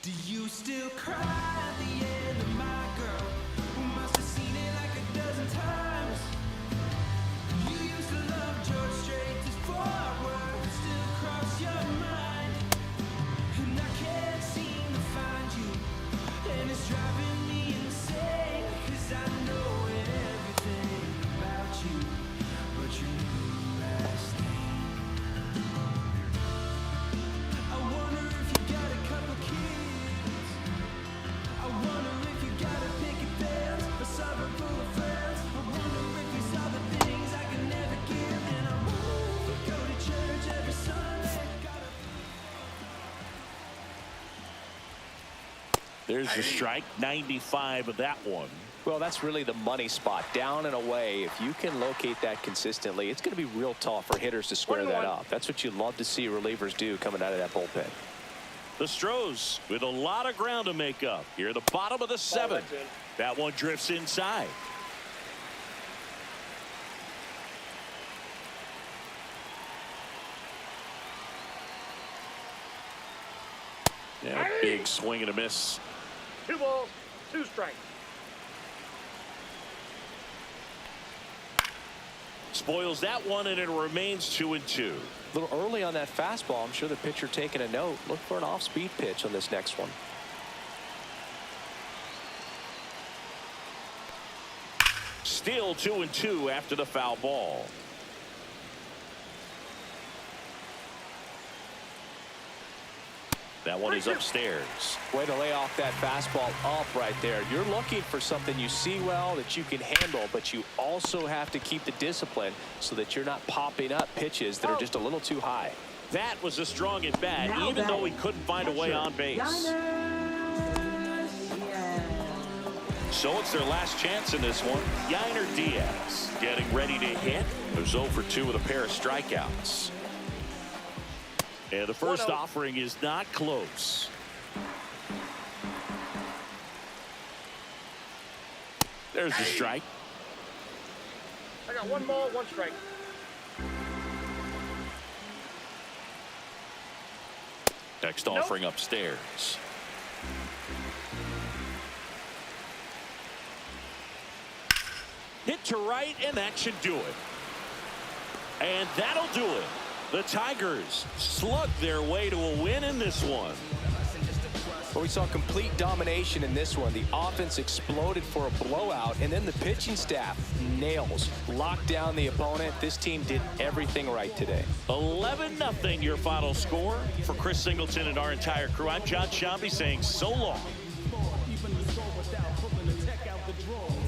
Do you still cry at the end of my girl? Who must have seen it like a dozen times? You used to love George Strait as forward, still cross your mind. And I can't seem to find you, and it's driving me insane. Cause I know everything about you, but you knew last thing. I wonder if you got a couple kids. I wonder if you got a picket fence, a suburb full of friends. I wonder if you saw the things I could never give. And I wonder if you go to church every Sunday. There's the strike, 95 of that one. Well, that's really the money spot, down and away. If you can locate that consistently, it's going to be real tough for hitters to square that up. That's what you love to see relievers do coming out of that bullpen. The Astros with a lot of ground to make up here at the bottom of the 7th. That one drifts inside. Yeah, big swing and a miss. 2 balls, 2 strikes. Spoils that one, and it remains 2-2. A little early on that fastball. I'm sure the pitcher taking a note. Look for an off-speed pitch on this next one. Still 2-2 after the foul ball. That one is upstairs. Way to lay off that fastball up right there. You're looking for something you see well that you can handle, but you also have to keep the discipline so that you're not popping up pitches that are just a little too high. That was a strong at bat, even though he couldn't find a way on base. So it's their last chance in this one. Yainer Diaz getting ready to hit. It was 0 for 2 with a pair of strikeouts. And the first offering is not close. There's the strike. I got 1 ball, 1 strike. Next offering upstairs. Hit to right, and that should do it. And that'll do it. The Tigers slug their way to a win in this one. Well, we saw complete domination in this one. The offense exploded for a blowout, and then the pitching staff nails, locked down the opponent. This team did everything right today. 11-0 your final score. For Chris Singleton and our entire crew, I'm John Shambi saying so long. Even the score without pulling the tech out the drawer.